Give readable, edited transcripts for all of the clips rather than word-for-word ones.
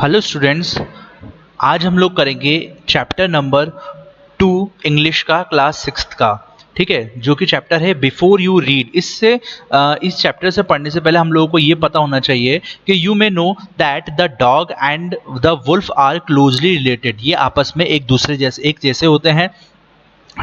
Hello students, आज हम लोग करेंगे चैप्टर नंबर 2 इंग्लिश का क्लास 6 का। ठीक है, जो कि चैप्टर है बिफोर यू रीड। इस चैप्टर से पढ़ने से पहले हम लोगों को ये पता होना चाहिए कि you may know that the dog and the wolf are closely related. ये आपस में एक जैसे होते हैं।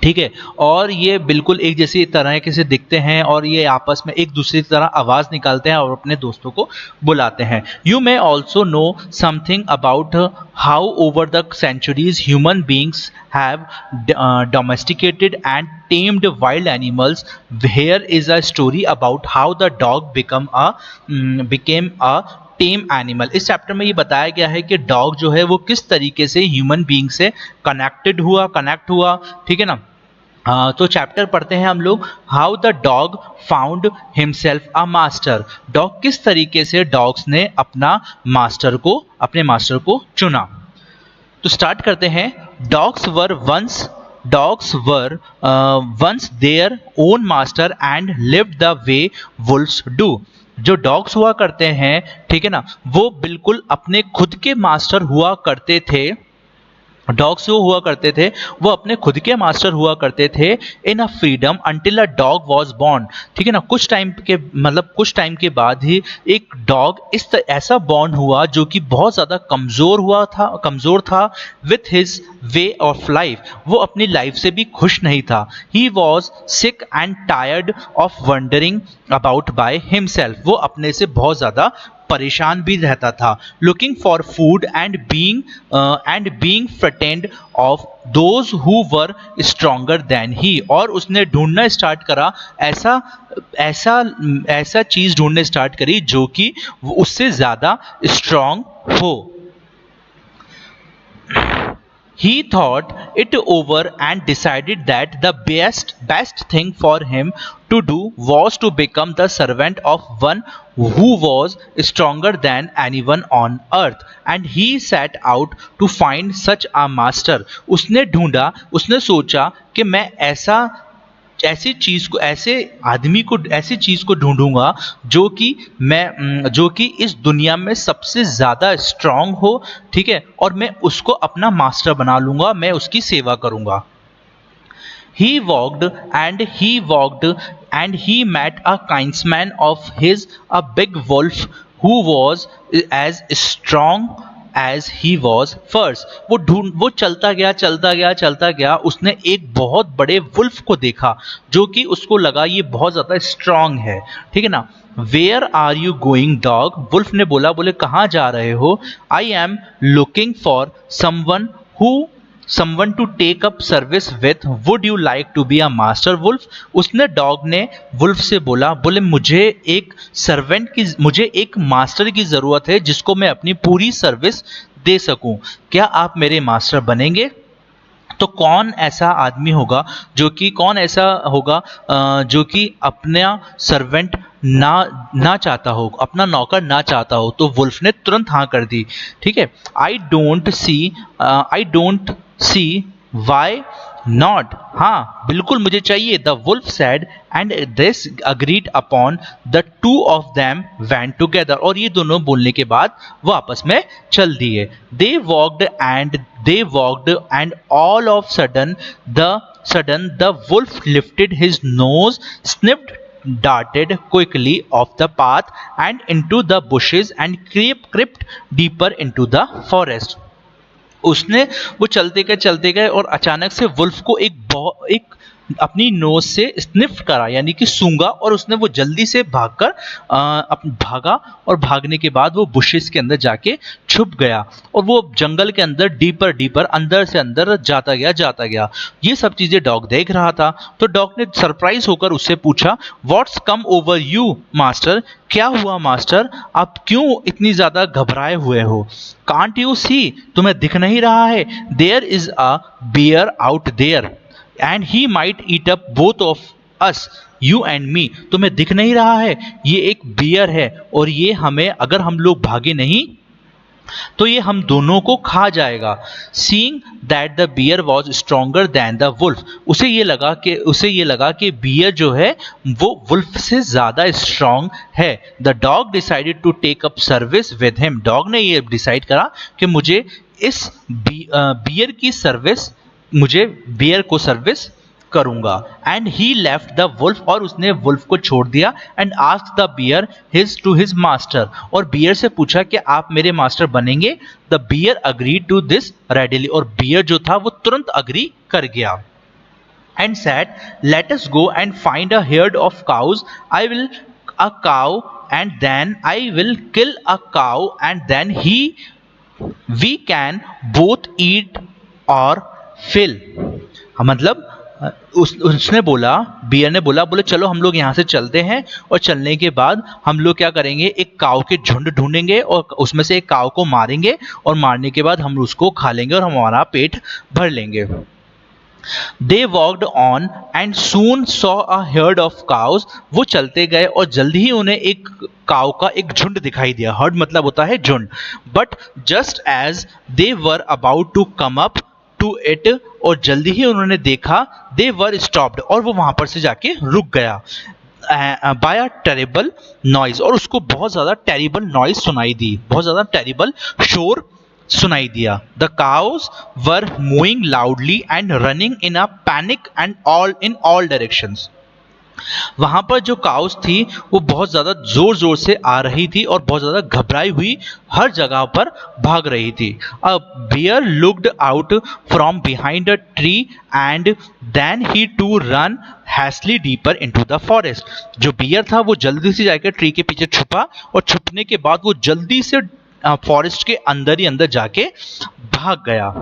ठीक है, और ये बिल्कुल एक जैसी तरह के से दिखते हैं और ये आपस में एक दूसरे की तरह आवाज़ निकालते हैं और अपने दोस्तों को बुलाते हैं। You may also know something about how over the centuries human beings have domesticated and tamed wild animals. Here is a story about how the dog became a time animal. इस चैप्टर में ये बताया गया है कि dog जो है वो किस तरीके से ह्यूमन बीइंग से कनेक्ट हुआ। ठीक है ना। तो चैप्टर पढ़ते हैं हम लोग, how the dog found himself a master. Dog किस तरीके से डॉग्स ने अपने मास्टर को चुना। तो स्टार्ट करते हैं। Dogs were once their own master and lived the way wolfs do. जो डॉग्स हुआ करते हैं, ठीक है ना, वो बिल्कुल अपने खुद के मास्टर हुआ करते थे। डॉग्स जो हुआ करते थे वो अपने खुद के मास्टर हुआ करते थे in a freedom until a dog was born. ठीक है ना, कुछ टाइम के बाद ही एक डॉग ऐसा बॉर्न हुआ जो कि बहुत ज़्यादा कमज़ोर था with his way of life. वो अपनी लाइफ से भी खुश नहीं था। He was sick and tired of wandering about by himself. वो अपने से बहुत ज़्यादा परेशान भी रहता था। Looking for food and being frightened of those who were stronger than he. और उसने ढूंढना स्टार्ट करा, ऐसा ऐसा ऐसा चीज ढूंढने स्टार्ट करी जो कि उससे ज्यादा स्ट्रॉन्ग हो। He thought it over and decided that the best thing for him to do was to become the servant of one who was stronger than anyone on earth, and he set out to find such a master. उसने सोचा कि मैं ऐसी चीज को ढूंढूंगा जो कि इस दुनिया में सबसे ज्यादा स्ट्रांग हो। ठीक है, और मैं उसको अपना मास्टर बना लूंगा, मैं उसकी सेवा करूंगा। He walked and he met a kinsman of his, a big wolf who was as strong as he was first. वो चलता गया। उसने एक बहुत बड़े वुल्फ को देखा जो कि उसको लगा ये बहुत ज्यादा स्ट्रांग है। ठीक है ना। Where are you going dog? Wolf ने बोले कहाँ जा रहे हो? I am looking for someone to take up service with, would you like to be a master wolf? उसने डॉग ने वुल्फ से बोले मुझे एक मास्टर की जरूरत है जिसको मैं अपनी पूरी सर्विस दे सकूं। क्या आप मेरे मास्टर बनेंगे? तो कौन ऐसा होगा जो कि अपना सर्वेंट ना चाहता हो, अपना नौकर ना चाहता हो? तो वुल्फ ने तुरंत हाँ कर दी। ठीक है। I don't see why not. हाँ बिल्कुल मुझे चाहिए। The wolf said and this agreed upon the two of them went together. और ये दोनों बोलने के बाद वो आपस में चल दिए। They walked and all of sudden the wolf lifted his nose, sniffed, darted quickly off the path and into the bushes and crept deeper into the forest. वो चलते गए और अचानक से वुल्फ को एक अपनी नोज से स्निफ करा, यानी कि सूंघा, और उसने वो जल्दी से भागा और भागने के बाद वो बुशेस के अंदर जाके छुप गया और वो जंगल के अंदर डीपर अंदर से अंदर जाता गया। ये सब चीजें डॉग देख रहा था। तो डॉग ने सरप्राइज होकर उससे पूछा, what's come over you master? क्या हुआ मास्टर, आप क्यों इतनी ज्यादा घबराए हुए हो? Can't you see? तुम्हें दिख नहीं रहा है? There is a bear out there and he might eat up both of us, you and me. तुम्हें दिख नहीं रहा है? ये एक बियर है और ये हमें, अगर हम लोग भागे नहीं तो ये हम दोनों को खा जाएगा। Seeing that the bear was stronger than the wolf, उसे ये लगा कि बियर जो है वो वुल्फ से ज्यादा स्ट्रांग है। The dog decided to take up service with him, dog ने ये डिसाइड करा कि मुझे इस बियर की सर्विस, मुझे बियर को सर्विस करूंगा। And he left the wolf, और उसने वुल्फ को छोड़ दिया। And asked the bear his master, और बियर से पूछा कि आप मेरे मास्टर बनेंगे। The bear agree to this readily, और बियर जो था वो तुरंत अग्री कर गया। And said let us go and find a herd of cows, I will a cow and then I will kill a cow and then we can both eat or fill। मतलब उसने बोला, beer ने बोला, बोले चलो हम लोग यहाँ से चलते हैं, और चलने के बाद हम लोग क्या करेंगे, एक काऊ के झुंड ढूंढेंगे और उसमें से एक काऊ को मारेंगे, और मारने के बाद हम उसको खा लेंगे और हमारा पेट भर लेंगे। They walked on and soon saw a herd of cows। वो चलते गए और जल्दी ही उन्हें एक काऊ का एक झुंड दिखाई दिया। हर्ड मतलब होता है झुंड। But just as they were about to come up to it, और जल्दी ही उन्होंने देखा, दे वर स्टॉप्ड, और वो वहां पर से जाके रुक गया। बाय अ टेरिबल नॉइज, और उसको बहुत ज्यादा टेरिबल नॉइज सुनाई दी, बहुत ज्यादा टेरिबल शोर सुनाई दिया। The cows were moving loudly and running in a panic and all directions. वहां पर जो काउस थी वो बहुत ज्यादा जोर जोर से आ रही थी और बहुत ज्यादा घबराई हुई हर जगह पर भाग रही थी। A bear looked out from behind a tree and then he too run hastily deeper into the forest. जो बियर था वो जल्दी से जाकर ट्री के पीछे छुपा, और छुपने के बाद वो जल्दी से फॉरेस्ट के अंदर ही अंदर जाके भाग गया।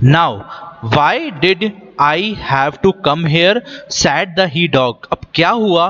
Now why did I have to come here, said the he dog. अब क्या हुआ,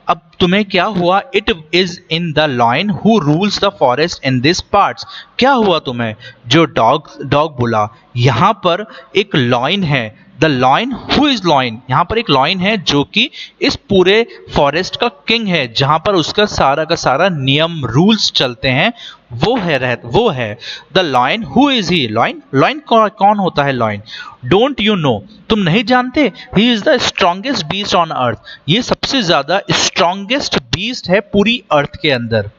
अब तुम्हें क्या हुआ, it is in the lion who rules the forest in this parts. क्या हुआ तुम्हें, जो डॉग बोला, यहाँ पर एक लॉयन है। The lion, who is lion, यहाँ पर एक लॉयन है जो कि इस पूरे फॉरेस्ट का किंग है, जहां पर उसका सारा का सारा नियम रूल्स चलते हैं, वो है the lion. Who is he, lion, lion कौन होता है लॉयन। डोंट यू नो, तुम नहीं जानते, he is the strongest beast on earth, ये सबसे ज्यादा स्ट्रॉन्गेस्ट बीस्ट है पूरी अर्थ के अंदर,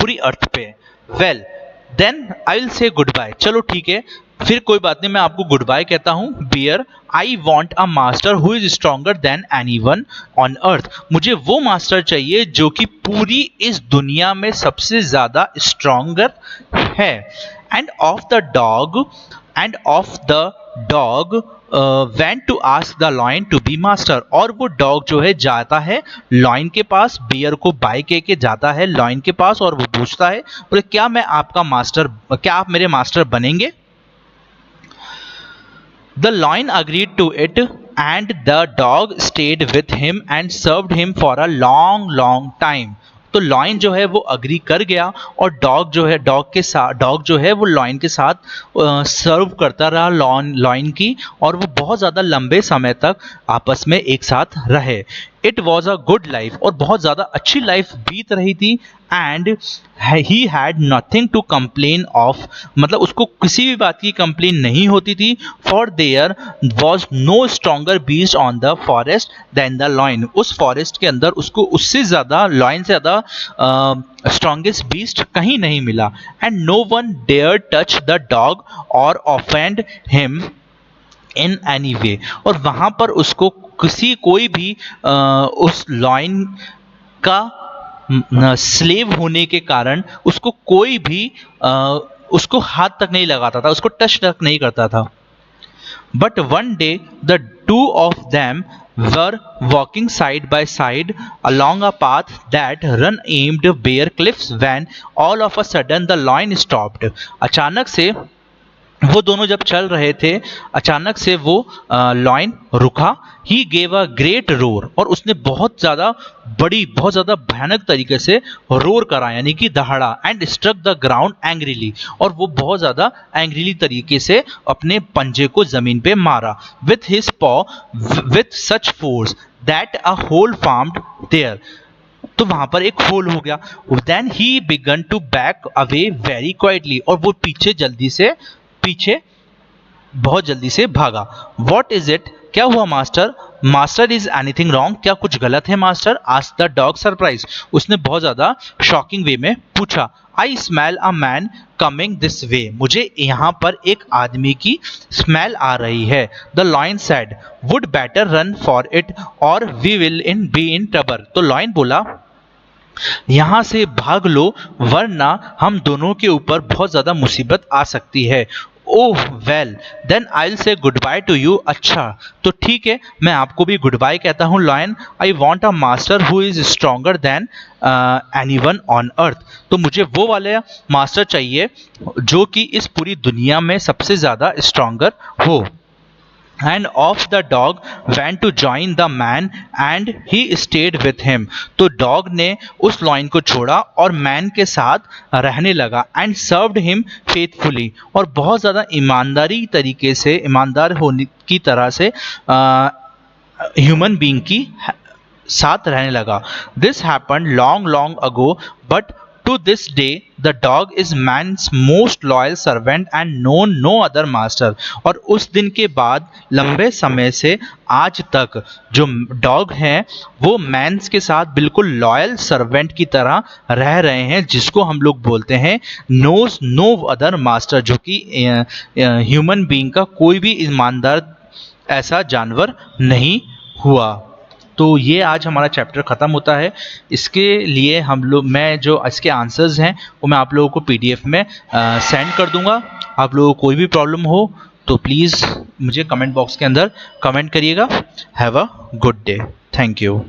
पूरी अर्थ पे। Well then I will say goodbye, चलो ठीक है, फिर कोई बात नहीं, मैं आपको गुड बाय कहता हूं। Bear, I want a master who is stronger than anyone on earth, मुझे वो मास्टर चाहिए जो कि पूरी इस दुनिया में सबसे ज्यादा स्ट्रॉन्गर है। And off the dog went to ask the lion to be master, और वो डॉग जो है जाता है लॉयन के पास, बियर को बाय कह के जाता है लॉयन के पास, और वो पूछता है, बोले क्या मैं आपका मास्टर, क्या आप मेरे मास्टर बनेंगे। The lion agreed to it, and the dog stayed with him and served him for a long time। तो लॉयन जो है वो अग्री कर गया, और डॉग जो है वो लॉयन के साथ सर्व करता रहा लॉयन की, और वो बहुत ज़्यादा लंबे समय तक आपस में एक साथ रहे। It was a good life, और बहुत ज़्यादा अच्छी लाइफ बीत रही थी। And he had nothing to complain of, मतलब उसको किसी भी बात की कंप्लेन नहीं होती थी। For there was no stronger beast on the forest than the lion, उस फॉरेस्ट के अंदर उसको उससे ज़्यादा, लॉयन से ज़्यादा स्ट्रॉन्गेस्ट बीस्ट कहीं नहीं मिला। And no one dare touch the dog or offend him in any way, और वहां पर उसको कोई भी उस लॉयन का स्लेव होने के कारण उसको कोई भी उसको हाथ तक नहीं लगाता था, उसको टच तक नहीं करता था। But one day the two of them were walking side by side along a path that ran aimed bare cliffs when all of a sudden the lion stopped। अचानक से वो दोनों जब चल रहे थे, अचानक से वो लॉयन रुका। He gave a great roar, और उसने बहुत ज़्यादा भयानक तरीके से रोर करा, यानी कि दहाड़ा। And struck the ground angrily, और वो बहुत ज़्यादा एंग्रीली तरीके से अपने पंजे को जमीन पे मारा। With his paw with such force that a hole formed there, तो वहां पर एक होल हो गया। Then he began to back away very quietly, और वो पीछे बहुत जल्दी से भागा। वॉट इज इट, क्या हुआ master? Master is anything wrong, क्या कुछ गलत है master? Asked the dog surprise, उसने बहुत ज्यादा शॉकिंग वे में पूछा। I smell a man coming this way, मुझे यहाँ पर एक आदमी की स्मेल आ रही है। The lion said would better run for it or we will in be in trouble, तो लॉयन बोला यहां से भाग लो वरना हम दोनों के ऊपर बहुत ज्यादा मुसीबत आ सकती है। Oh well then I will say goodbye to you, अच्छा तो ठीक है मैं आपको भी गुड बाय कहता हूँ lion. I want a master who is stronger than anyone on earth, तो मुझे वो वाले मास्टर चाहिए जो कि इस पूरी दुनिया में सबसे ज्यादा स्ट्रोंगर हो। And off the dog went to join the man and he stayed with him, तो डॉग ने उस लॉइन को छोड़ा और मैन के साथ रहने लगा। एंड सर्व्ड हिम फेथफुली, और बहुत ज़्यादा ईमानदारी तरीके से, ईमानदार होने की तरह से ह्यूमन बीइंग की साथ रहने लगा। This happen long long ago but to this day the dog is man's most loyal servant and known no other master, और उस दिन के बाद लंबे समय से आज तक जो डॉग हैं वो मैन्स के साथ बिल्कुल लॉयल सर्वेंट की तरह रह रहे हैं, जिसको हम लोग बोलते हैं नोज नो अदर मास्टर, जो कि ह्यूमन बीइंग का कोई भी ईमानदार ऐसा जानवर नहीं हुआ। तो ये आज हमारा चैप्टर ख़त्म होता है। इसके लिए मैं जो इसके आंसर्स हैं वो मैं आप लोगों को पीडीएफ में सेंड कर दूंगा। आप लोगों को कोई भी प्रॉब्लम हो तो प्लीज़ मुझे कमेंट बॉक्स के अंदर कमेंट करिएगा। Have a good day, thank you.